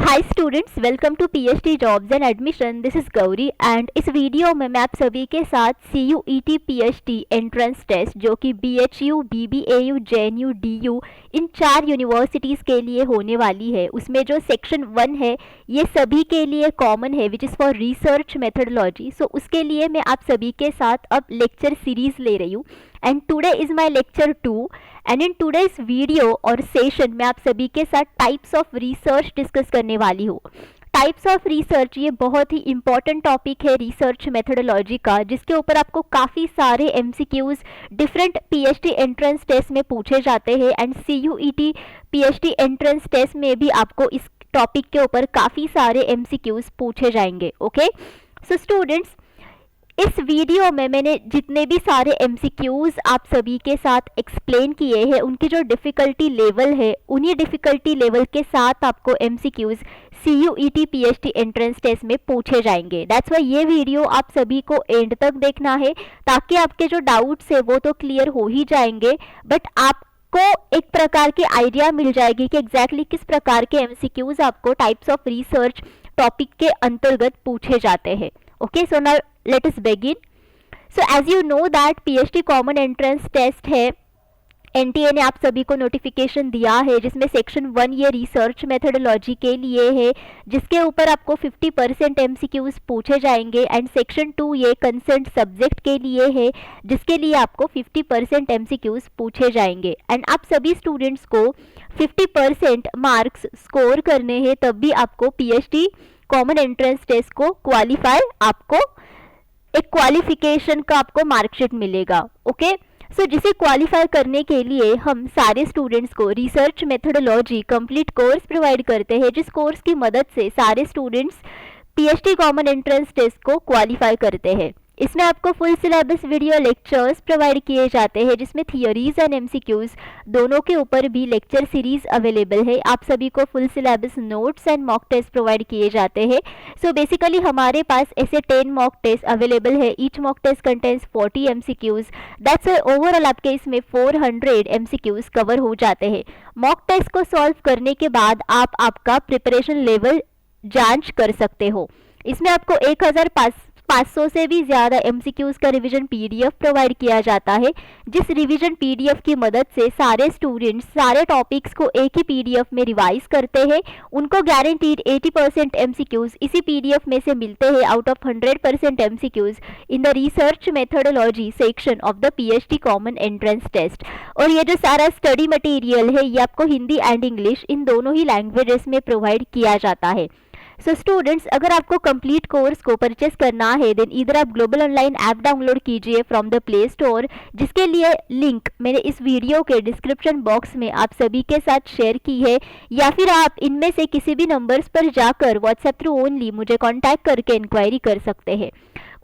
Hi students, welcome to PhD jobs and admission. This is Gauri and इस वीडियो में मैं आप सभी के साथ CUET पीएचडी एंट्रेंस टेस्ट जो कि BHU, BBAU, JNU, DU इन 4 यूनिवर्सिटीज़ के लिए होने वाली है, उसमें जो सेक्शन 1 है ये सभी के लिए कॉमन है which is for research methodology. So उसके लिए मैं आप सभी के साथ अब लेक्चर सीरीज़ ले रही हूँ and today is my lecture 2 and in today's video और सेशन में आप सभी के साथ टाइप्स ऑफ रिसर्च डिस्कस करने वाली हूँ। टाइप्स ऑफ रिसर्च ये बहुत ही इंपॉर्टेंट टॉपिक है रिसर्च मेथडोलॉजी का, जिसके ऊपर आपको काफ़ी सारे MCQs different PhD entrance test में पूछे जाते हैं and CUET PhD entrance test में भी आपको इस टॉपिक के ऊपर काफ़ी सारे MCQs पूछे जाएंगे। ओके, सो स्टूडेंट्स, इस वीडियो में मैंने जितने भी सारे MCQs आप सभी के साथ एक्सप्लेन किए हैं उनकी जो डिफ़िकल्टी लेवल है उन्हीं डिफ़िकल्टी लेवल के साथ आपको MCQs CUET PhD entrance test में पूछे जाएंगे। दैट्स वाई ये वीडियो आप सभी को एंड तक देखना है ताकि आपके जो डाउट्स है वो तो क्लियर हो ही जाएंगे, बट आपको एक प्रकार की आइडिया मिल जाएगी कि एग्जैक्टली किस प्रकार के MCQs आपको टाइप्स ऑफ रिसर्च टॉपिक के अंतर्गत पूछे जाते हैं। Okay, so now let us begin. So as you know that PhD common entrance test है, NTA ने आप सभी को नोटिफिकेशन दिया है जिसमें सेक्शन 1 ये रिसर्च मेथडोलॉजी के लिए है जिसके ऊपर आपको 50% MCQs पूछे जाएंगे एंड सेक्शन 2 ये कंसर्न सब्जेक्ट के लिए है जिसके लिए आपको 50% MCQs पूछे जाएंगे एंड आप सभी स्टूडेंट्स को 50% मार्क्स स्कोर करने हैं तब भी आपको PhD कॉमन एंट्रेंस टेस्ट को क्वालिफाई, आपको एक क्वालिफिकेशन का आपको मार्कशीट मिलेगा। ओके, सो जिसे क्वालिफाई करने के लिए हम सारे स्टूडेंट्स को research methodology complete course provide करते हैं, जिस कोर्स की मदद से सारे students PhD common entrance test को क्वालिफाई करते हैं। इसमें आपको full syllabus video lectures provide किए जाते हैं जिसमें थियोरीज एंड MCQs दोनों के ऊपर भी लेक्चर सीरीज अवेलेबल है। आप सभी को full syllabus notes and mock test provide किए जाते हैं। सो बेसिकली हमारे पास ऐसे 10 मॉक टेस्ट अवेलेबल है। Each mock test contains 40 MCQs। That's overall आपके इसमें 400 MCQs कवर हो जाते हैं। मॉक टेस्ट को सॉल्व करने के बाद आप आपका प्रिपरेशन लेवल जांच कर सकते हो। इसमें आपको 1500 से भी ज़्यादा MCQs का रिवीजन PDF प्रोवाइड किया जाता है, जिस रिवीजन PDF की मदद से सारे स्टूडेंट्स सारे टॉपिक्स को एक ही PDF में रिवाइज करते हैं। उनको गारंटीड 80% MCQs इसी PDF में से मिलते हैं out of 100% MCQs in the research methodology section of the PhD common entrance test. और ये जो सारा स्टडी मटेरियल है ये आपको हिंदी एंड इंग्लिश इन दोनों ही लैंग्वेजेस में प्रोवाइड किया जाता है। सो स्टूडेंट्स, अगर आपको कंप्लीट कोर्स को परचेस करना है देन इधर आप ग्लोबल ऑनलाइन ऐप डाउनलोड कीजिए फ्रॉम द प्ले स्टोर, जिसके लिए लिंक मैंने इस वीडियो के डिस्क्रिप्शन बॉक्स में आप सभी के साथ शेयर की है, या फिर आप इनमें से किसी भी नंबर्स पर जाकर व्हाट्सएप थ्रू ओनली मुझे कॉन्टैक्ट करके इंक्वायरी कर सकते हैं।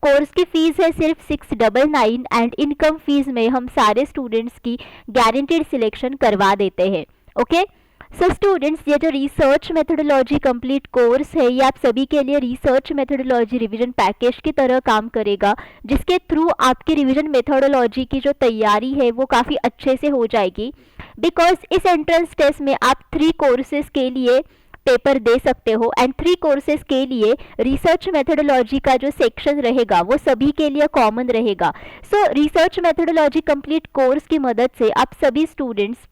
कोर्स की फीस है सिर्फ 699 एंड इनकम फीस में हम सारे स्टूडेंट्स की गारंटीड सिलेक्शन करवा देते हैं। ओके, सो स्टूडेंट्स, ये जो रिसर्च मेथडोलॉजी कंप्लीट कोर्स है ये आप सभी के लिए रिसर्च मेथडोलॉजी रिवीजन पैकेज की तरह काम करेगा, जिसके थ्रू आपकी रिवीजन मेथडोलॉजी की जो तैयारी है वो काफ़ी अच्छे से हो जाएगी। बिकॉज इस एंट्रेंस टेस्ट में आप 3 कोर्सेज के लिए पेपर दे सकते हो एंड 3 कोर्सेज के लिए रिसर्च मेथडोलॉजी का जो सेक्शन रहेगा वो सभी के लिए कॉमन रहेगा। सो रिसर्च मेथडोलॉजी कंप्लीट कोर्स की मदद से आप सभी स्टूडेंट्स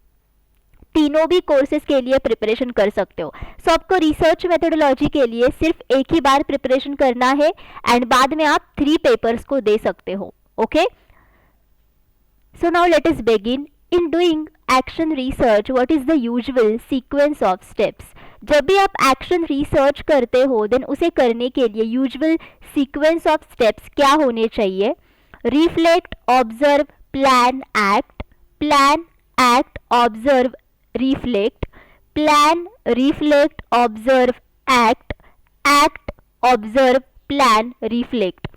तीनों भी कोर्सेज के लिए प्रिपरेशन कर सकते हो। सो आपको रिसर्च मेथडोलॉजी के लिए सिर्फ एक ही बार प्रिपरेशन करना है एंड बाद में आप 3 पेपर्स को दे सकते हो। Okay, so now let us begin. In doing action research what is the usual sequence of steps. जब भी आप एक्शन रिसर्च करते हो देन उसे करने के लिए यूजुअल सीक्वेंस ऑफ स्टेप्स क्या होने चाहिए? Reflect, observe, plan, act. Plan, act, observe, reflect. Plan, reflect, observe, act. Act, observe, plan, reflect.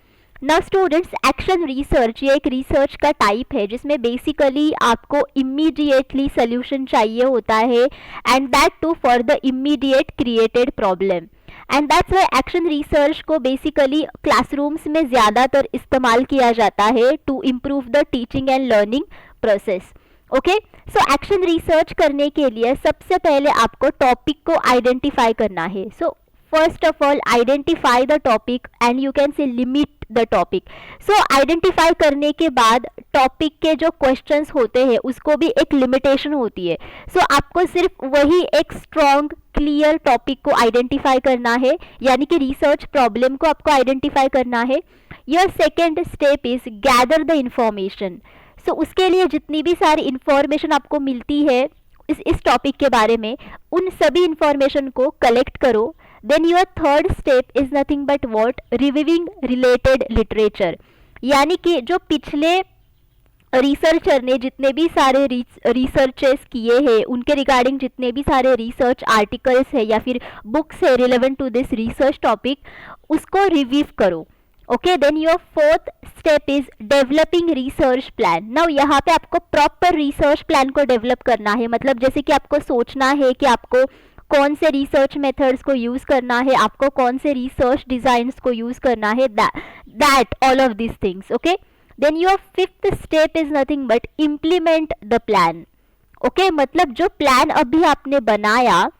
Now students, action research ये एक रिसर्च का टाइप है जिसमें बेसिकली आपको इमीडिएटली सोल्यूशन चाहिए होता है and that too for the immediate created problem. And that's why action research को बेसिकली क्लासरूम्स में ज़्यादातर इस्तेमाल किया जाता है to improve the teaching and learning process. Okay. So action research करने के लिए सबसे पहले आपको टॉपिक को आइडेंटिफाई करना है। So first of all identify the topic and you can say limit the topic. So identify करने के बाद टॉपिक के जो क्वेश्चंस होते हैं उसको भी एक लिमिटेशन होती है। सो आपको सिर्फ वही एक स्ट्रॉन्ग क्लियर टॉपिक को आइडेंटिफाई करना है, यानी कि रिसर्च प्रॉब्लम को आपको आइडेंटिफाई करना है। Your second step is gather the information. So उसके लिए जितनी भी सारी इंफॉर्मेशन आपको मिलती है इस टॉपिक के बारे में, उन सभी इंफॉर्मेशन को कलेक्ट करो। Then your third step is nothing but what, reviewing related literature, यानी कि जो पिछले रिसर्चर ने जितने भी सारे रिसर्चेस किए हैं उनके रिगार्डिंग जितने भी सारे रिसर्च आर्टिकल्स है या फिर बुक्स है relevant to this research topic, उसको रिव्यू करो। Okay, then your fourth step is developing research plan. Now यहाँ पे आपको प्रॉपर रिसर्च प्लान को डेवलप करना है, मतलब जैसे कि आपको सोचना है कि आपको कौन से रिसर्च मेथड्स को यूज करना है, आपको कौन से रिसर्च डिजाइन्स को यूज करना है, that all of this things. Okay, then your fifth step is nothing but implement the plan. Okay, मतलब जो प्लान अभी आपने बनाया,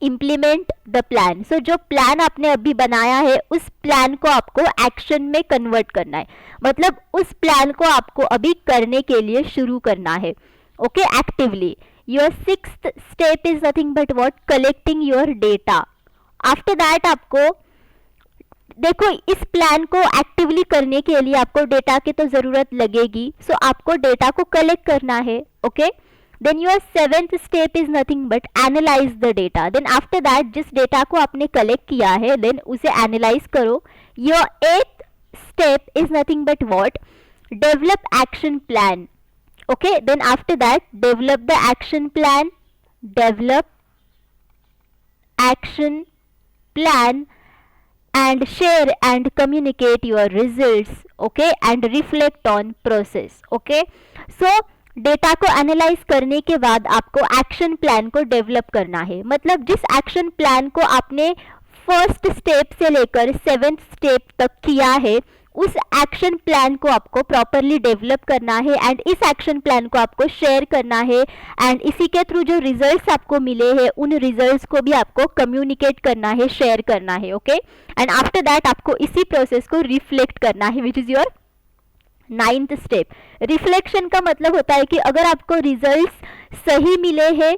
इम्प्लीमेंट द प्लान। सो जो प्लान आपने अभी बनाया है उस प्लान को आपको एक्शन में कन्वर्ट करना है, मतलब उस प्लान को आपको अभी करने के लिए शुरू करना है। Okay, actively. Your sixth step is nothing but what, collecting your data. After that आपको देखो इस प्लान को एक्टिवली करने के लिए आपको डेटा की तो जरूरत लगेगी। सो आपको डेटा को कलेक्ट करना है। Okay, then your seventh step is nothing but analyse the data. Then after that जिस डेटा को आपने कलेक्ट किया है देन उसे एनालाइज करो। Your eighth step is nothing but what, develop action plan. Okay, then after that develop the action plan, develop action plan and share and communicate your results. Okay, and reflect on process. Okay, so data को analyse करने के बाद आपको action plan को develop करना है, मतलब जिस एक्शन प्लान को आपने फर्स्ट स्टेप से लेकर सेवेंथ स्टेप तक किया है उस एक्शन प्लान को आपको प्रॉपरली डेवलप करना है एंड इस एक्शन प्लान को आपको शेयर करना है एंड इसी के थ्रू जो रिजल्ट्स आपको मिले हैं उन रिजल्ट्स को भी आपको कम्युनिकेट करना है, शेयर करना है। ओके, एंड आफ्टर दैट आपको इसी प्रोसेस को रिफ्लेक्ट करना है, which is your ninth step. Reflection का मतलब होता है कि अगर आपको रिजल्ट्स सही मिले हैं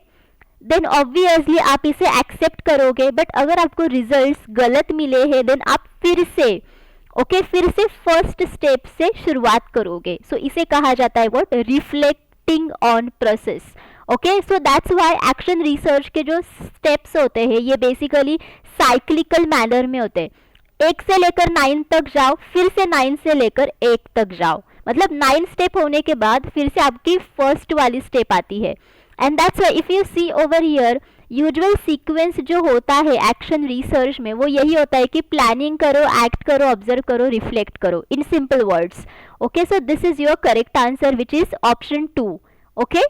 देन ऑब्वियसली आप इसे एक्सेप्ट करोगे, बट अगर आपको रिजल्ट्स गलत मिले हैं देन आप फिर से फिर से फर्स्ट स्टेप से शुरुआत करोगे। सो इसे कहा जाता है what, reflecting on process. Okay, so that's why action research के जो स्टेप्स होते हैं ये बेसिकली साइक्लिकल मैनर में होते हैं। 1 से लेकर 9 तक जाओ, फिर से 9 से लेकर 1 तक जाओ, मतलब 9 स्टेप होने के बाद फिर से आपकी फर्स्ट वाली स्टेप आती है। And that's why if you see over here usual sequence जो होता है एक्शन रिसर्च में वो यही होता है कि प्लानिंग करो, एक्ट करो, ऑब्जर्व करो, रिफ्लेक्ट करो, in simple words. Okay, so this is your correct answer which is option 2। Okay,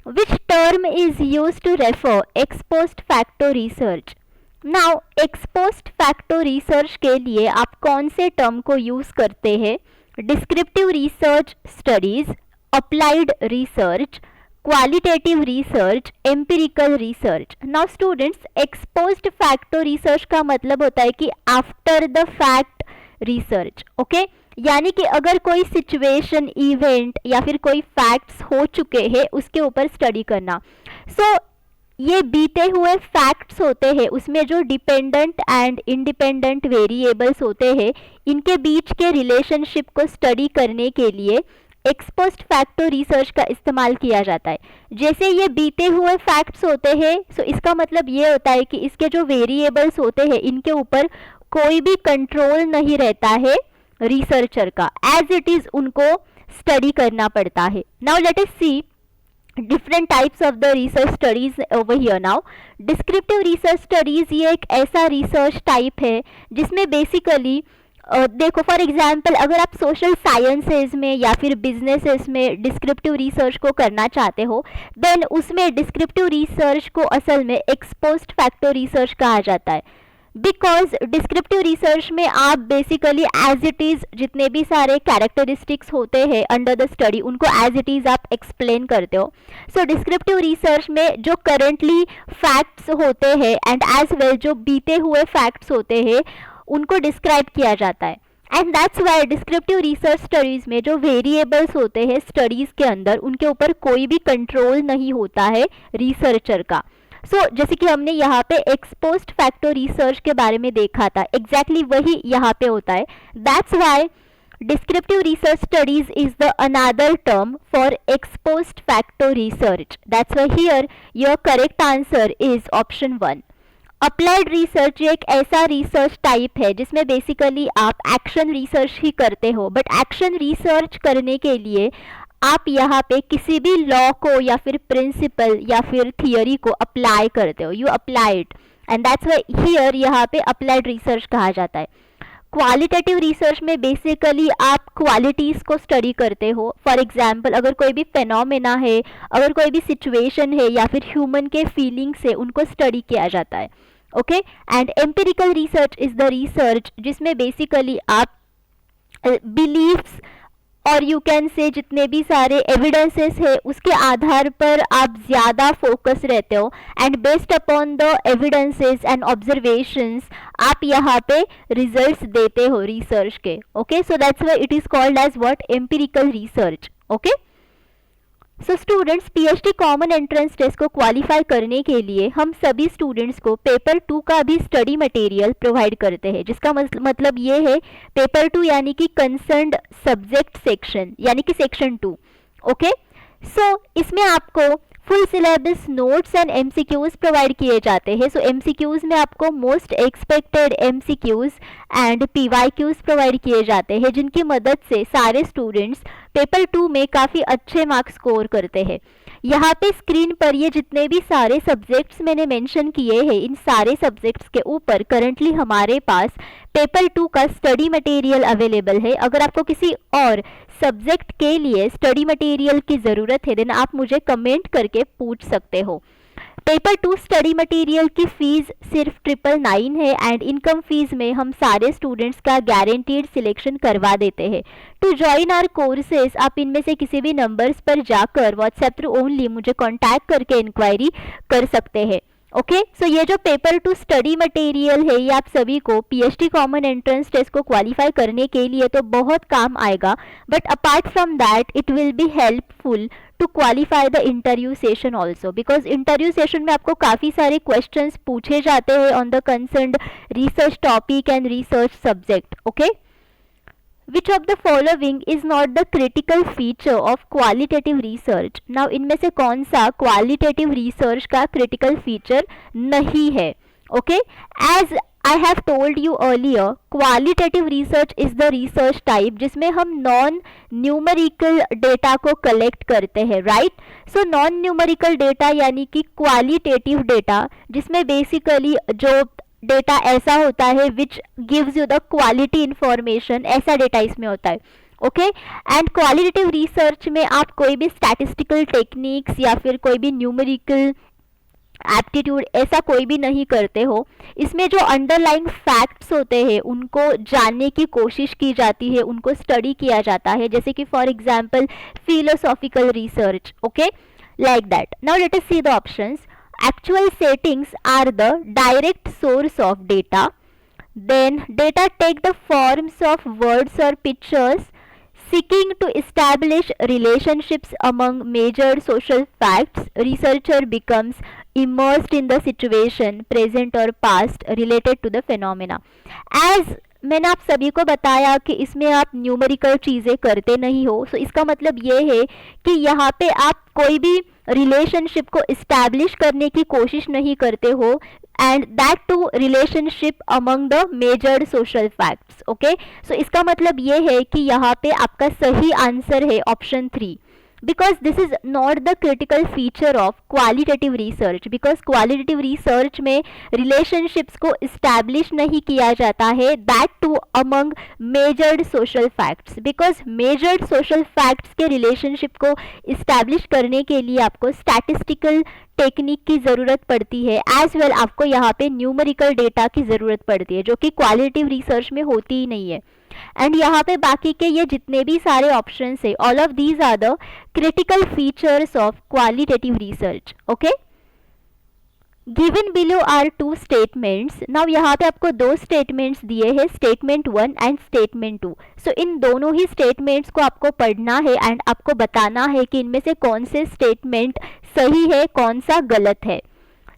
which term is used to refer ex post facto research. Now ex post facto research के लिए आप कौन से term को use करते हैं? Descriptive research studies, applied research, qualitative research, empirical research. Now students, x post facto research का मतलब होता है कि after the fact research. Okay, यानी कि अगर कोई सिचुएशन, इवेंट या फिर कोई फैक्ट्स हो चुके हैं उसके ऊपर स्टडी करना। सो ये बीते हुए फैक्ट्स होते हैं, उसमें जो डिपेंडेंट एंड इंडिपेंडेंट वेरिएबल्स होते हैं इनके बीच के रिलेशनशिप को स्टडी करने के लिए एक्स पोस्ट फैक्टो रिसर्च का इस्तेमाल किया जाता है। जैसे ये बीते हुए फैक्ट्स होते हैं सो इसका मतलब ये होता है कि इसके जो वेरिएबल्स होते हैं इनके ऊपर कोई भी कंट्रोल नहीं रहता है रिसर्चर का, एज इट इज उनको स्टडी करना पड़ता है। Now let us see different types of the research studies over here. Now descriptive research studies ये एक ऐसा रिसर्च टाइप है जिसमें बेसिकली देखो फॉर एग्जांपल अगर आप सोशल साइंसेज में या फिर बिजनेसेस में डिस्क्रिप्टिव रिसर्च को करना चाहते हो देन उसमें डिस्क्रिप्टिव रिसर्च को असल में एक्स पोस्ट फैक्टो रिसर्च कहा जाता है। बिकॉज डिस्क्रिप्टिव रिसर्च में आप बेसिकली एज इट इज़ जितने भी सारे कैरेक्टरिस्टिक्स होते हैं अंडर द स्टडी उनको एज इट इज़ आप एक्सप्लेन करते हो. सो डिस्क्रिप्टिव रिसर्च में जो करेंटली फैक्ट्स होते हैं एंड एज वेल जो बीते हुए फैक्ट्स होते हैं उनको डिस्क्राइब किया जाता है. And that's Y descriptive research studies में जो वेरिएबल्स होते हैं स्टडीज़ के अंदर उनके ऊपर कोई भी कंट्रोल नहीं होता है रिसर्चर का. जैसे कि हमने यहाँ पे एक्स पोस्ट फैक्टो रिसर्च के बारे में देखा था, एग्जैक्टली वही यहाँ पे होता है. That's why descriptive research studies is the another term for x post facto research. That's Y here your correct answer is option 1. Applied research एक ऐसा रिसर्च टाइप है जिसमें बेसिकली आप एक्शन रिसर्च ही करते हो, बट एक्शन रिसर्च करने के लिए आप यहाँ पे किसी भी लॉ को या फिर प्रिंसिपल या फिर थियोरी को अप्लाई करते हो. You apply it and that's why here यहाँ पे अप्लाइड रिसर्च कहा जाता है. क्वालिटेटिव रिसर्च में बेसिकली आप क्वालिटीज़ को स्टडी करते हो. फॉर एग्जांपल अगर कोई भी फेनोमेना है, अगर कोई भी सिचुएशन है या फिर ह्यूमन के फीलिंग्स है उनको स्टडी किया जाता है. Okay. And empirical research is the research जिसमें बेसिकली आप बिलीव्स और यू कैन से जितने भी सारे एविडेंसेस है उसके आधार पर आप ज़्यादा फोकस रहते हो and based upon the evidences and observations आप यहाँ पे रिजल्ट्स देते हो रिसर्च के. Okay. So that's why it is called as what empirical research. Okay. So students PhD common entrance test को क्वालिफाई करने के लिए हम सभी स्टूडेंट्स को पेपर 2 का भी स्टडी मटेरियल प्रोवाइड करते हैं, जिसका मतलब ये है पेपर 2 यानी कि कंसर्न्ड सब्जेक्ट सेक्शन यानी कि सेक्शन 2. ओके. सो इसमें आपको full syllabus notes and MCQs provide किए जाते हैं. सो MCQs में आपको most expected MCQs and PYQs provide किए जाते हैं जिनकी मदद से सारे स्टूडेंट्स पेपर 2 में काफ़ी अच्छे मार्क्स स्कोर करते हैं. यहाँ पे स्क्रीन पर ये जितने भी सारे सब्जेक्ट्स मैंने मेंशन किए हैं इन सारे सब्जेक्ट्स के ऊपर करंटली हमारे पास पेपर 2 का स्टडी मटेरियल अवेलेबल है. अगर आपको किसी और सब्जेक्ट के लिए स्टडी मटेरियल की ज़रूरत है देन आप मुझे कमेंट करके पूछ सकते हो. पेपर 2 स्टडी मटेरियल की फ़ीस सिर्फ 999 है एंड इनकम फीस में हम सारे स्टूडेंट्स का गारंटीड सिलेक्शन करवा देते हैं. टू ज्वाइन आवर कोर्सेज आप इनमें से किसी भी नंबर्स पर जाकर व्हाट्सएप थ्रू ओनली मुझे कॉन्टैक्ट करके इंक्वायरी कर सकते हैं. ओके. सो ये जो पेपर 2 स्टडी मटेरियल है ये आप सभी को पीएचडी कॉमन एंट्रेंस टेस्ट को क्वालिफाई करने के लिए तो बहुत काम आएगा, but apart from that it will be helpful to qualify the interview session also, because interview session में आपको काफ़ी सारे क्वेश्चंस पूछे जाते हैं on the concerned research topic and research subject. Okay. Which of the following is not the critical feature of qualitative research? Now इनमें से कौन सा qualitative research का critical feature नहीं है? Okay, as I have told you earlier, qualitative research is the research type जिसमें हम non numerical data को collect करते हैं, right? So non numerical data यानी कि qualitative data जिसमें basically जो डेटा ऐसा होता है which gives you the quality information, ऐसा डेटा इसमें होता है. ओके. एंड क्वालिटेटिव रिसर्च में आप कोई भी स्टैटिस्टिकल टेक्निक्स या फिर कोई भी न्यूमेरिकल एप्टीट्यूड ऐसा कोई भी नहीं करते हो. इसमें जो अंडरलाइंग फैक्ट्स होते हैं उनको जानने की कोशिश की जाती है, उनको स्टडी किया जाता है, जैसे कि for example philosophical research. Okay, like that. Now let us see the options. Actual settings are the direct source of data. Then data take the forms of words or pictures. Seeking to establish relationships among major social facts, researcher becomes immersed in the situation, present or past, related to the phenomena. As मैंने आप सभी को बताया कि इसमें आप numerical चीज़ें करते नहीं हो, सो इसका मतलब ये है कि यहाँ पे आप कोई भी रिलेशनशिप को इस्टेब्लिश करने की कोशिश नहीं करते हो and that to relationship among the major social facts. Okay. So इसका मतलब ये है कि यहाँ पे आपका सही आंसर है option 3, because this is not the critical feature of qualitative research, because qualitative research में relationships को establish नहीं किया जाता है, that too among measured social facts, because measured social facts के relationship को establish करने के लिए आपको statistical टेक्निक की ज़रूरत पड़ती है, एज वेल आपको यहाँ पे न्यूमेरिकल डेटा की ज़रूरत पड़ती है, जो कि क्वालिटेटिव रिसर्च में होती ही नहीं है। एंड यहाँ पे बाकी के ये जितने भी सारे ऑप्शंस है, all of these are the critical features of qualitative research. Okay, given below are two statements. Now यहाँ पे आपको दो स्टेटमेंट्स दिए हैं, स्टेटमेंट 1 एंड स्टेटमेंट 2। सो इन दोनों ही स्टेटमेंट्स को आपको पढ़ना है एंड आपको बताना है कि इनमें से कौन से स्टेटमेंट सही है, कौन सा गलत है।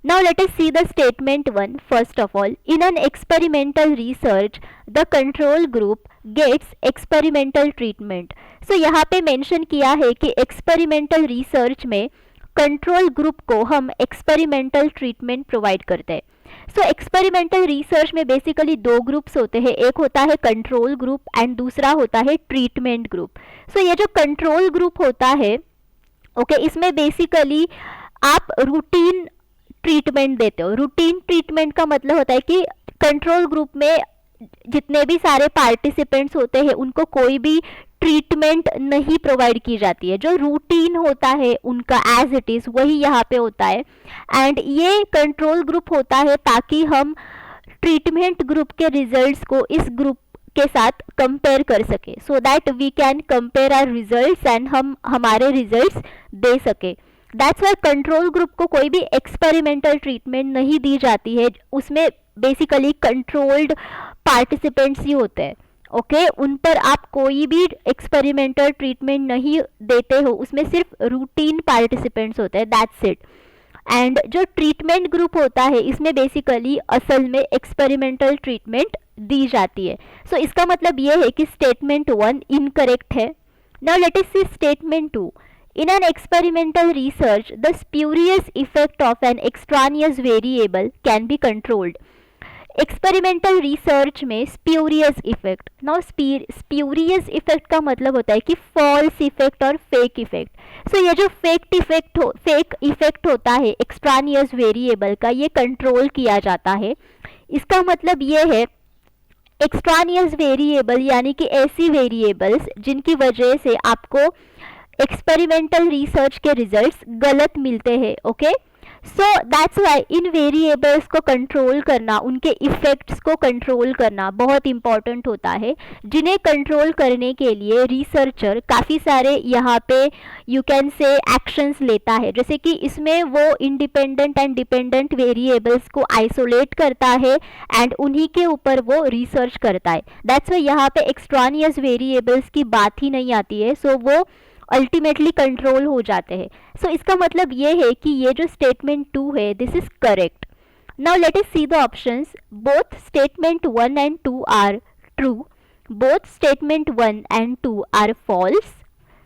Now let us see the statement 1. First of all, in an experimental research, the control group gets experimental treatment. So यहाँ पे mention किया है कि experimental research में कंट्रोल ग्रुप को हम एक्सपेरिमेंटल ट्रीटमेंट प्रोवाइड करते हैं। सो एक्सपेरिमेंटल रिसर्च में बेसिकली दो ग्रुप्स होते हैं, एक होता है कंट्रोल ग्रुप एंड दूसरा होता है ट्रीटमेंट ग्रुप। सो ये जो कंट्रोल ग्रुप होता है, ओके, इसमें बेसिकली आप रूटीन ट्रीटमेंट देते हो। रूटीन ट्रीटमेंट का मतलब होता है कि कंट्रोल ग्रुप में जितने भी सारे पार्टिसिपेंट्स होते हैं उनको कोई भी ट्रीटमेंट नहीं प्रोवाइड की जाती है। जो रूटीन होता है उनका एज इट इज़ वही यहाँ पे होता है। एंड ये कंट्रोल ग्रुप होता है ताकि हम ट्रीटमेंट ग्रुप के रिजल्ट्स को इस ग्रुप के साथ कंपेयर कर सके, so that we can compare our results and हम हमारे रिजल्ट्स दे सके। दैट्स वाई कंट्रोल ग्रुप को कोई भी एक्सपेरिमेंटल ट्रीटमेंट नहीं दी जाती है, उसमें बेसिकली कंट्रोल्ड पार्टिसिपेंट्स ही होते हैं। ओके, उन पर आप कोई भी एक्सपेरिमेंटल ट्रीटमेंट नहीं देते हो, उसमें सिर्फ रूटीन पार्टिसिपेंट्स होते हैं, दैट्स इट। एंड जो ट्रीटमेंट ग्रुप होता है इसमें बेसिकली असल में एक्सपेरिमेंटल ट्रीटमेंट दी जाती है। सो इसका मतलब ये है कि स्टेटमेंट 1 इनकरेक्ट है। Now let us see statement 2. In an experimental research, the spurious effect of an extraneous variable can be controlled. Experimental research में spurious effect. Now spurious effect का मतलब होता है कि फॉल्स इफेक्ट और फेक इफेक्ट। सो ये जो fake effect होता है एक्सट्रानियस वेरिएबल का, ये कंट्रोल किया जाता है। इसका मतलब ये है एक्सट्रानियस वेरिएबल यानी कि ऐसी वेरिएबल्स जिनकी वजह से आपको एक्सपेरिमेंटल रिसर्च के रिजल्ट्स गलत मिलते हैं। Okay, so that's why in variables को कंट्रोल करना, उनके इफेक्ट्स को कंट्रोल करना बहुत इंपॉर्टेंट होता है, जिन्हें कंट्रोल करने के लिए रिसर्चर काफ़ी सारे यहाँ पे यू कैन से एक्शंस लेता है। जैसे कि इसमें वो इंडिपेंडेंट एंड डिपेंडेंट वेरिएबल्स को आइसोलेट करता है एंड उन्हीं के ऊपर वो रिसर्च करता है। दैट्स वाई यहाँ पे एक्सट्रानियस वेरिएबल्स की बात ही नहीं आती है, सो वो अल्टीमेटली कंट्रोल हो जाते हैं। सो इसका मतलब ये है कि ये जो स्टेटमेंट 2 है this is correct. Now let us see the options. Both statement 1 and 2 are true, both statement 1 and 2 are false,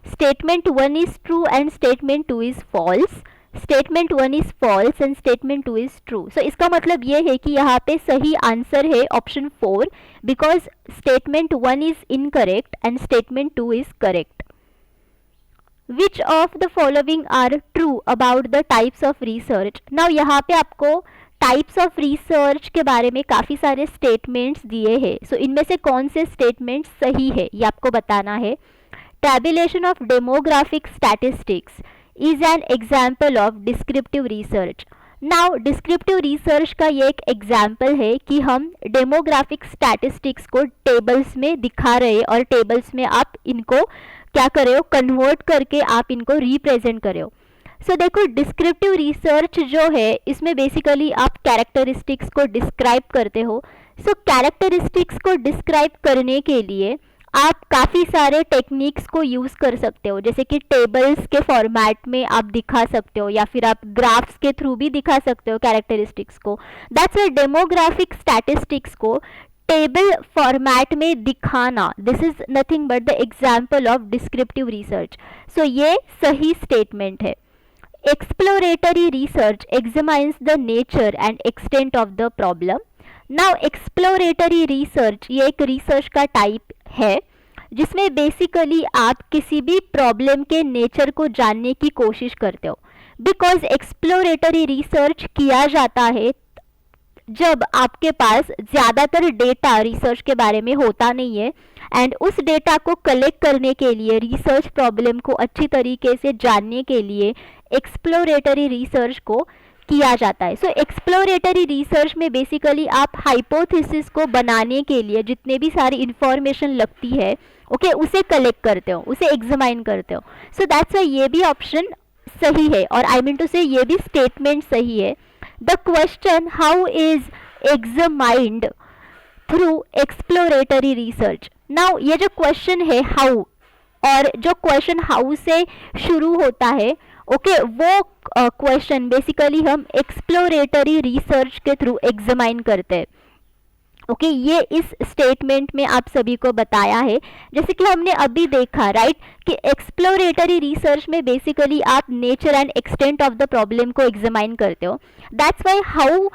statement 1 is true and statement 2 is false, statement 1 is false and statement 2 is true. So इसका मतलब ये है कि यहाँ पे सही answer है option 4, because statement 1 is incorrect and statement 2 is correct. Which of the following are true about the types of research? Now यहाँ पे आपको types of research के बारे में काफ़ी सारे statements दिए हैं। So इनमें से कौन से statements सही है ये आपको बताना है। Tabulation of demographic statistics is an example of descriptive research. Now descriptive research का ये एक example है कि हम demographic statistics को tables में दिखा रहे हैं और tables में आप इनको क्या कर रहे हो, कन्वर्ट करके आप इनको रिप्रेजेंट कर रहे हो। सो देखो डिस्क्रिप्टिव रिसर्च जो है इसमें बेसिकली आप कैरेक्टरिस्टिक्स को डिस्क्राइब करते हो। सो कैरेक्टरिस्टिक्स को डिस्क्राइब करने के लिए आप काफ़ी सारे टेक्निक्स को यूज़ कर सकते हो, जैसे कि टेबल्स के फॉर्मेट में आप दिखा सकते हो या फिर आप ग्राफ्स के थ्रू भी दिखा सकते हो कैरेक्टरिस्टिक्स को। दैट्स व्हाई डेमोग्राफिक स्टैटिस्टिक्स को टेबल फॉर्मेट में दिखाना, this is nothing but the example of descriptive research. So ये सही स्टेटमेंट है। Exploratory research examines the nature and extent of the problem. Now exploratory research ये एक research का type है जिसमें बेसिकली आप किसी भी प्रॉब्लम के नेचर को जानने की कोशिश करते हो। बिकॉज एक्सप्लोरेटरी रिसर्च किया जाता है जब आपके पास ज़्यादातर डेटा रिसर्च के बारे में होता नहीं है एंड उस डेटा को कलेक्ट करने के लिए, रिसर्च प्रॉब्लम को अच्छी तरीके से जानने के लिए एक्सप्लोरेटरी रिसर्च को किया जाता है। सो एक्सप्लोरेटरी रिसर्च में बेसिकली आप हाइपोथेसिस को बनाने के लिए जितने भी सारी इंफॉर्मेशन लगती है ओके उसे कलेक्ट करते हो, उसे एग्जामाइन करते हो। सो दैट्स वाई ये भी ऑप्शन सही है, और आई मीन टू से ये भी स्टेटमेंट सही है। The question how is examined through exploratory research. Now ये जो क्वेश्चन है हाउ, और जो क्वेश्चन हाउ से शुरू होता है ओके वो क्वेश्चन बेसिकली हम एक्सप्लोरेटरी रिसर्च के थ्रू एग्जामाइन करते हैं। ओके ये इस स्टेटमेंट में आप सभी को बताया है, जैसे कि हमने अभी देखा राइट कि एक्सप्लोरेटरी रिसर्च में बेसिकली आप nature and extent of the problem को एग्जामाइन करते हो। दैट्स वाई हाउ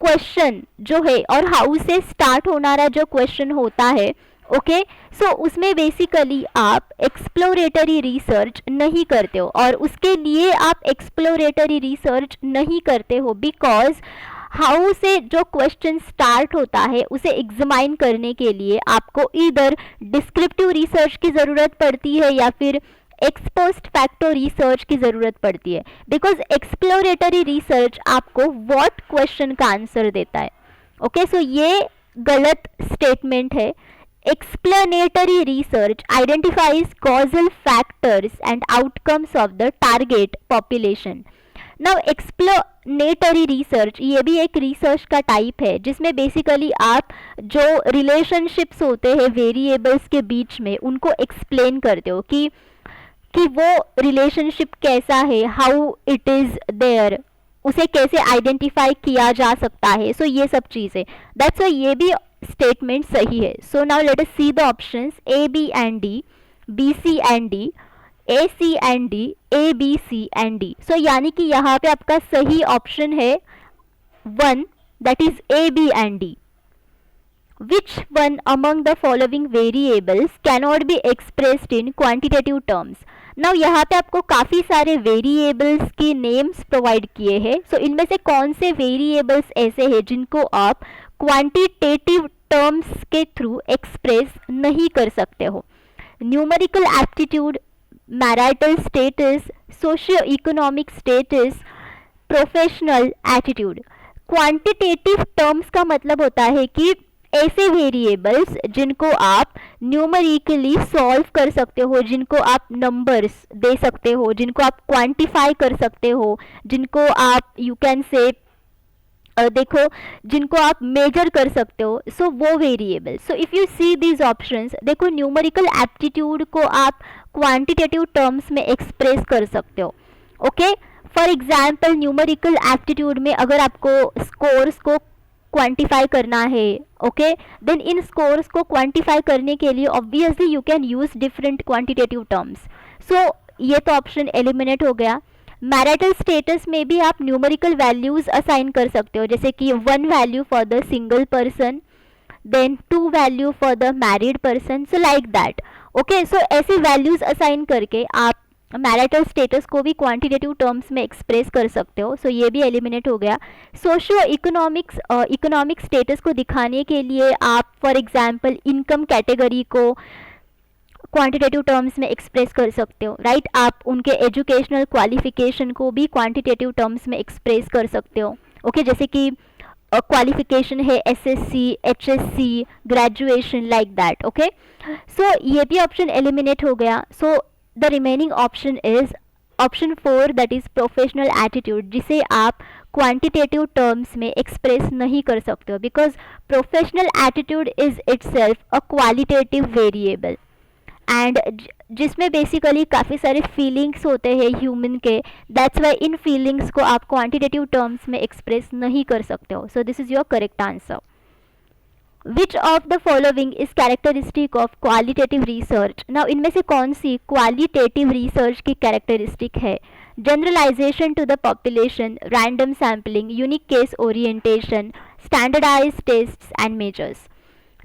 क्वेश्चन जो है और हाउ से स्टार्ट होना जो क्वेश्चन होता है ओके सो उसमें बेसिकली आप एक्सप्लोरेटरी रिसर्च नहीं करते हो, और उसके लिए आप एक्सप्लोरेटरी रिसर्च नहीं करते हो बिकॉज हाउ से जो क्वेश्चन स्टार्ट होता है उसे एग्जामाइन करने के लिए आपको इधर डिस्क्रिप्टिव रिसर्च की ज़रूरत पड़ती है या फिर एक्स पोस्ट फैक्टो रिसर्च की ज़रूरत पड़ती है, बिकॉज एक्सप्लोरेटरी रिसर्च आपको व्हाट क्वेश्चन का आंसर देता है। ओके सो ये गलत स्टेटमेंट है। Explanatory research identifies causal factors and outcomes of the target population. Now explanatory research ये भी एक रिसर्च का टाइप है जिसमें बेसिकली आप जो रिलेशनशिप्स होते हैं वेरिएबल्स के बीच में उनको एक्सप्लेन करते हो कि वो रिलेशनशिप कैसा है, हाउ इट इज़ देयर, उसे कैसे आइडेंटिफाई किया जा सकता है। सो ये सब चीज़ें दैट्स वाई ये भी स्टेटमेंट सही है। So now let us see the options A B and D, B C and D, A C and D, A B C and D. So यानी कि यहाँ पे आपका सही ऑप्शन है 1 that is A B and D. Which one among the following variables cannot be expressed in quantitative terms? Now यहाँ पे आपको काफ़ी सारे वेरिएबल्स की नेम्स प्रोवाइड किए हैं। सो इनमें से कौन से वेरिएबल्स ऐसे हैं जिनको आप क्वांटिटेटिव टर्म्स के थ्रू एक्सप्रेस नहीं कर सकते हो? Numerical aptitude, marital status, socio economic status, professional attitude. Quantitative terms का मतलब होता है कि ऐसे वेरिएबल्स जिनको आप न्यूमेरिकली सॉल्व कर सकते हो, जिनको आप नंबर्स दे सकते हो, जिनको आप क्वांटिफाई कर सकते हो, जिनको आप यू कैन से देखो जिनको आप मेजर कर सकते हो। सो वो variable. So if you see these options, देखो न्यूमेरिकल एप्टीट्यूड को आप क्वांटिटेटिव टर्म्स में एक्सप्रेस कर सकते हो। Okay for example numerical aptitude में अगर आपको स्कोर्स को क्वांटिफाई करना है ओके देन इन स्कोर्स को क्वांटिफाई करने के लिए obviously you can use different quantitative terms. So ये तो ऑप्शन एलिमिनेट हो गया। मैरिटल स्टेटस में भी आप न्यूमेरिकल वैल्यूज असाइन कर सकते हो, जैसे कि 1 value for the single person, then 2 value for the married person, so like that. Okay so ऐसे वैल्यूज असाइन करके आप मैरिटल स्टेटस को भी क्वांटिटेटिव टर्म्स में एक्सप्रेस कर सकते हो। सो ये भी एलिमिनेट हो गया। सोशियो इकोनॉमिक स्टेटस को दिखाने के लिए आप फॉर एग्जांपल इनकम कैटेगरी को क्वांटिटेटिव टर्म्स में एक्सप्रेस कर सकते हो राइट। आप उनके एजुकेशनल क्वालिफिकेशन को भी क्वांटिटेटिव टर्म्स में एक्सप्रेस कर सकते हो। ओके जैसे कि क्वालिफिकेशन है SSC, HSC, graduation, like that. Okay सो ये भी ऑप्शन एलिमिनेट हो गया। सो the remaining option is option 4 that is professional attitude, जिसे आप quantitative terms में express नहीं कर सकते हो because professional attitude is itself a qualitative variable and जिसमें basically काफ़ी सारे feelings होते हैं human के, that's why इन feelings को आप quantitative terms में express नहीं कर सकते हो। So this is your correct answer. Which of the following is characteristic of qualitative research? Now इनमें से कौन सी qualitative research की characteristic है? Generalization to the population, random sampling, unique case orientation, standardized tests and measures.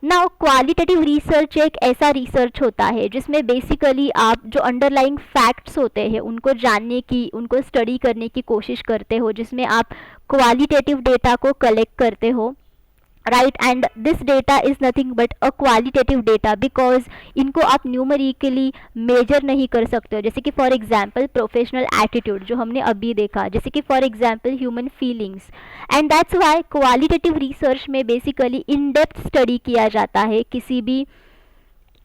Now qualitative research एक ऐसा research होता है जिसमें basically आप जो underlying facts होते हैं उनको जानने की, उनको study करने की कोशिश करते हो, जिसमें आप qualitative data को collect करते हो right, and this data is nothing but a qualitative data, because इनको आप न्यूमेरिकली मेजर नहीं कर सकते हो। जैसे कि फॉर एग्जांपल प्रोफेशनल एटीट्यूड जो हमने अभी देखा, जैसे कि for example human feelings, and that's Y qualitative research में बेसिकली इन डेप्थ स्टडी किया जाता है किसी भी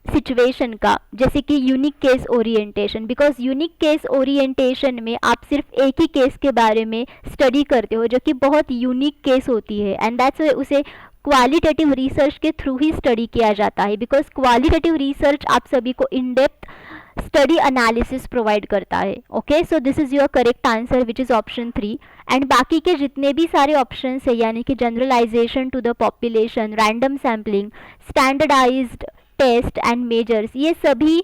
सिचुएशन का, जैसे कि unique case orientation, because unique case orientation में आप सिर्फ एक ही केस के बारे में स्टडी करते हो जो कि बहुत यूनिक केस होती है, एंड दैट्स उसे क्वालिटेटिव रिसर्च के थ्रू ही स्टडी किया जाता है, बिकॉज क्वालिटेटिव रिसर्च आप सभी को in depth study analysis provide करता है। Okay, so this is your correct answer which is option 3। And बाकी के जितने भी सारे ऑप्शन है, यानी कि generalisation to the population, random sampling, standardised test and measures, ये सभी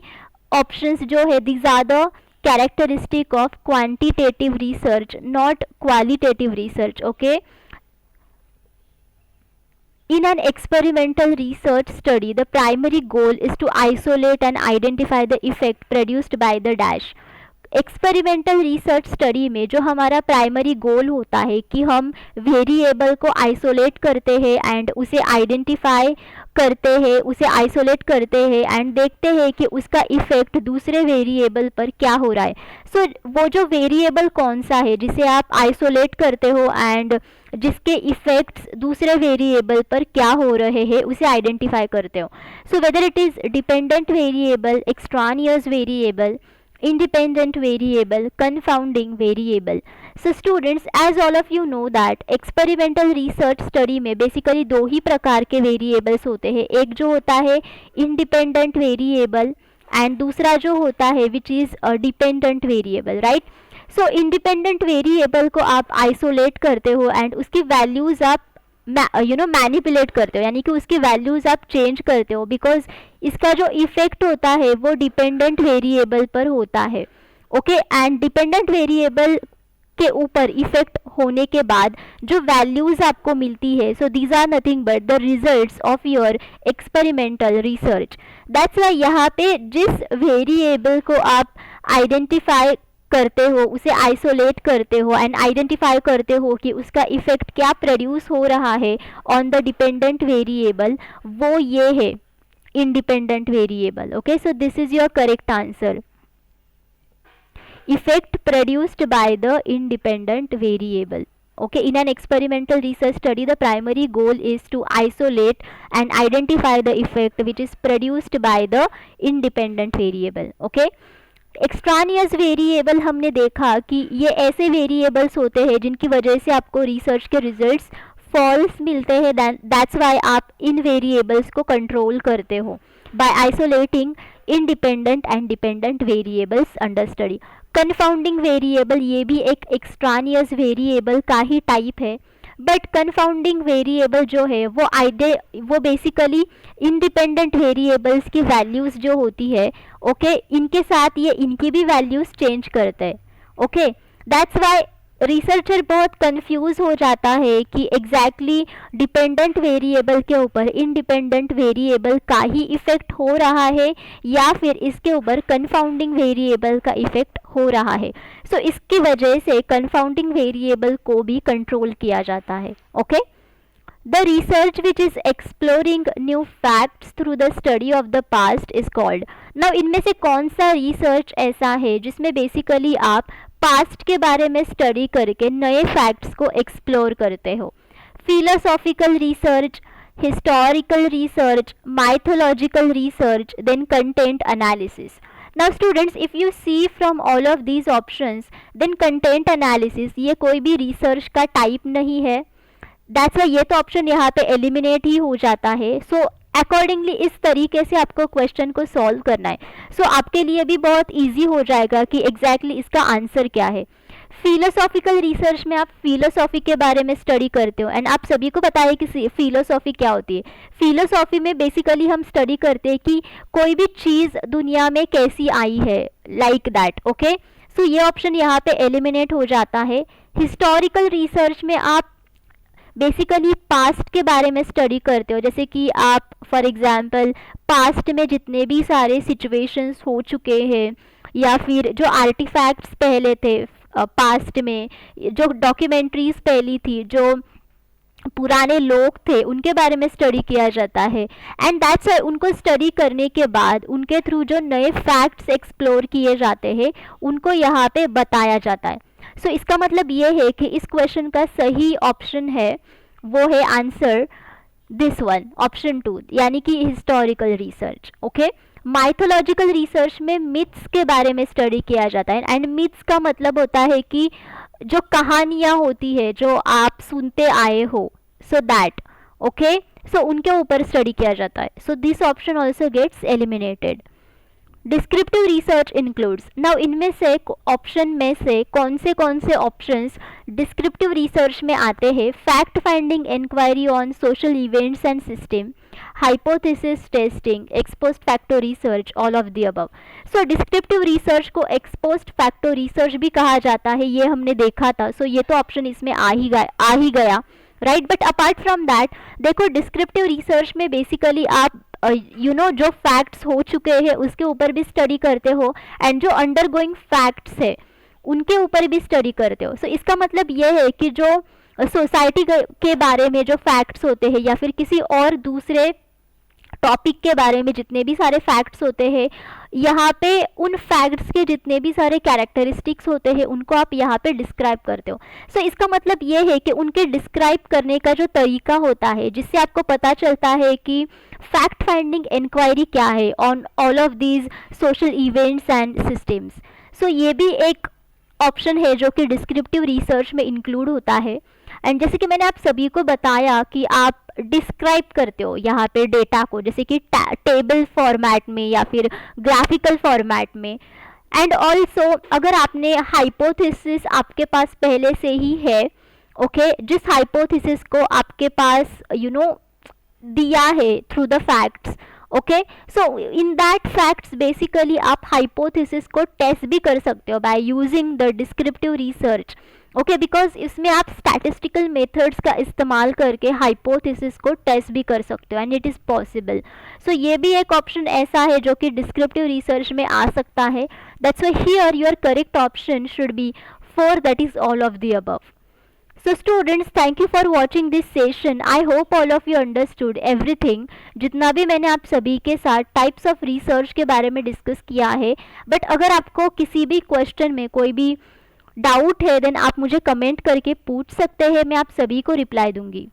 ऑप्शंस जो है these are the characteristic of quantitative research, not qualitative research. Okay, in an experimental research study, the primary goal is to isolate and identify the effect produced by the dash. Experimental research study में जो हमारा primary goal होता है कि हम variable को isolate करते हैं एंड उसे आइडेंटिफाई करते हैं, उसे आइसोलेट करते हैं एंड देखते हैं कि उसका इफ़ेक्ट दूसरे वेरिएबल पर क्या हो रहा है। सो वो जो वेरिएबल कौन सा है जिसे आप आइसोलेट करते हो एंड जिसके इफ़ेक्ट्स दूसरे वेरिएबल पर क्या हो रहे हैं उसे आइडेंटिफाई करते हो। So whether it is dependent variable, extraneous variable, independent variable, confounding variable. So students, as all of you know that experimental research study में basically दो ही प्रकार के variables होते हैं, एक जो होता है independent variable and दूसरा जो होता है which is a dependent variable, right? So independent variable को आप isolate करते हो and उसकी values आप मैनिपुलेट करते हो, यानी कि उसकी वैल्यूज़ आप चेंज करते हो, बिकॉज इसका जो इफ़ेक्ट होता है वो डिपेंडेंट वेरिएबल पर होता है। ओके, एंड डिपेंडेंट वेरिएबल के ऊपर इफ़ेक्ट होने के बाद जो वैल्यूज़ आपको मिलती है, so these are nothing but the results of your experimental research. That's why यहाँ पे जिस वेरिएबल को आप आइडेंटिफाई करते हो, उसे आइसोलेट करते हो एंड आइडेंटिफाई करते हो कि उसका इफ़ेक्ट क्या प्रोड्यूस हो रहा है ऑन द डिपेंडेंट वेरिएबल, वो ये है independent variable. Okay, so this is your correct answer, effect produced by the independent variable. Okay, in an experimental research study, the primary goal is to isolate and identify the effect which is produced by the independent variable. Okay, extraneous variable हमने देखा कि ये ऐसे variables होते हैं जिनकी वजह से आपको रिसर्च के रिजल्ट्स फॉल्स मिलते हैं, दैट्स वाई आप इन वेरिएबल्स को कंट्रोल करते हो by isolating independent and dependent variables under study. Confounding variable ये भी एक एक्स्ट्रानियस वेरिएबल का ही टाइप है, बट कन्फाउंडिंग वेरिएबल जो है वो बेसिकली इंडिपेंडेंट वेरिएबल्स की वैल्यूज़ जो होती है, ओके, इनके साथ ये इनकी भी वैल्यूज़ चेंज करते हैं। ओके, दैट्स वाई रिसर्चर बहुत कंफ्यूज हो जाता है कि एग्जैक्टली डिपेंडेंट वेरिएबल के ऊपर इंडिपेंडेंट वेरिएबल का ही इफ़ेक्ट हो रहा है या फिर इसके ऊपर कन्फाउंडिंग वेरिएबल का इफ़ेक्ट हो रहा है। सो इसकी वजह से कन्फाउंडिंग वेरिएबल को भी कंट्रोल किया जाता है। Okay, the research which is exploring new facts through the study of the past is called. Now इनमें से कौन सा रिसर्च ऐसा है जिसमें बेसिकली आप पास्ट के बारे में स्टडी करके नए फैक्ट्स को एक्सप्लोर करते हो? Philosophical research, historical research, mythological research, then content analysis. Now students, if you see from all of these options, then content analysis ये कोई भी रिसर्च का टाइप नहीं है, दैट्स वाई ये तो ऑप्शन यहाँ पे एलिमिनेट ही हो जाता है। सो अकॉर्डिंगली इस तरीके से आपको क्वेश्चन को सॉल्व करना है। सो आपके लिए भी बहुत इजी हो जाएगा कि एग्जैक्टली इसका आंसर क्या है। फिलोसॉफिकल रिसर्च में आप फिलोसॉफी के बारे में स्टडी करते हो एंड आप सभी को पता है कि फिलोसॉफी क्या होती है। फिलोसॉफी में बेसिकली हम स्टडी करते हैं कि कोई भी चीज़ दुनिया में कैसी आई है, लाइक दैट। ओके, सो ये ऑप्शन यहाँ पे एलिमिनेट हो जाता है। हिस्टोरिकल रिसर्च में आप बेसिकली पास्ट के बारे में स्टडी करते हो, जैसे कि आप फॉर एग्जांपल पास्ट में जितने भी सारे सिचुएशंस हो चुके हैं या फिर जो आर्टिफैक्ट्स पहले थे पास्ट में, जो डॉक्यूमेंट्रीज पहली थी, जो पुराने लोग थे उनके बारे में स्टडी किया जाता है, एंड दैट्स उनको स्टडी करने के बाद उनके थ्रू जो नए फैक्ट्स एक्सप्लोर किए जाते हैं उनको यहाँ पे बताया जाता है। सो इसका मतलब ये है कि इस क्वेश्चन का सही ऑप्शन है वो है आंसर दिस वन, ऑप्शन 2, यानी कि historical research. Okay, mythological research में मिथ्स के बारे में स्टडी किया जाता है, एंड मिथ्स का मतलब होता है कि जो कहानियाँ होती है जो आप सुनते आए हो, सो दैट, ओके, सो उनके ऊपर स्टडी किया जाता है। So this option also gets eliminated. Descriptive research includes, now इनमें से ऑप्शन में से कौन से ऑप्शंस डिस्क्रिप्टिव रिसर्च में आते हैं? Fact finding inquiry on social events and system, hypothesis testing, ex post facto research, all of the above. So descriptive research को एक्सपोस्ट फैक्टो रिसर्च भी कहा जाता है, ये हमने देखा था। सो ये तो ऑप्शन इसमें आ ही गया, right. But apart from that देखो, डिस्क्रिप्टिव रिसर्च में बेसिकली आप जो फैक्ट्स हो चुके हैं उसके ऊपर भी स्टडी करते हो, एंड जो अंडर गोइंग फैक्ट्स है उनके ऊपर भी स्टडी करते हो। सो इसका मतलब ये है कि जो सोसाइटी के बारे में जो फैक्ट्स होते हैं या फिर किसी और दूसरे टॉपिक के बारे में जितने भी सारे फैक्ट्स होते हैं, यहाँ पे उन फैक्ट्स के जितने भी सारे कैरेक्टरिस्टिक्स होते हैं उनको आप यहाँ पे डिस्क्राइब करते हो। सो इसका मतलब ये है कि उनके डिस्क्राइब करने का जो तरीका होता है जिससे आपको पता चलता है कि फैक्ट फाइंडिंग इंक्वायरी क्या है on all of these social events and systems. So ये भी एक ऑप्शन है जो कि डिस्क्रिप्टिव रिसर्च में इंक्लूड होता है। एंड जैसे कि मैंने आप सभी को बताया कि आप डिस्क्राइब करते हो यहाँ पे डेटा को, जैसे कि टेबल फॉर्मेट में या फिर ग्राफिकल फॉर्मेट में। एंड ऑल्सो अगर आपने हाइपोथेसिस आपके पास पहले से ही है, ओके, जिस हाइपोथेसिस को आपके पास दिया है through the facts, okay, so in that facts basically आप हाइपोथेसिस को टेस्ट भी कर सकते हो by using the descriptive research, okay, because इसमें आप स्टैटिस्टिकल मेथड्स का इस्तेमाल करके हाइपोथेसिस को टेस्ट भी कर सकते हो, एंड इट इज़ पॉसिबल। सो ये भी एक ऑप्शन ऐसा है जो कि डिस्क्रिप्टिव रिसर्च में आ सकता है। That's why here your correct option should be 4, that is all of the above. So students, thank you for watching this session. I hope all of you understood everything. जितना भी मैंने आप सभी के साथ टाइप्स ऑफ रिसर्च के बारे में डिस्कस किया है, बट अगर आपको किसी भी क्वेश्चन में कोई भी डाउट है देन आप मुझे कमेंट करके पूछ सकते हैं, मैं आप सभी को रिप्लाई दूंगी।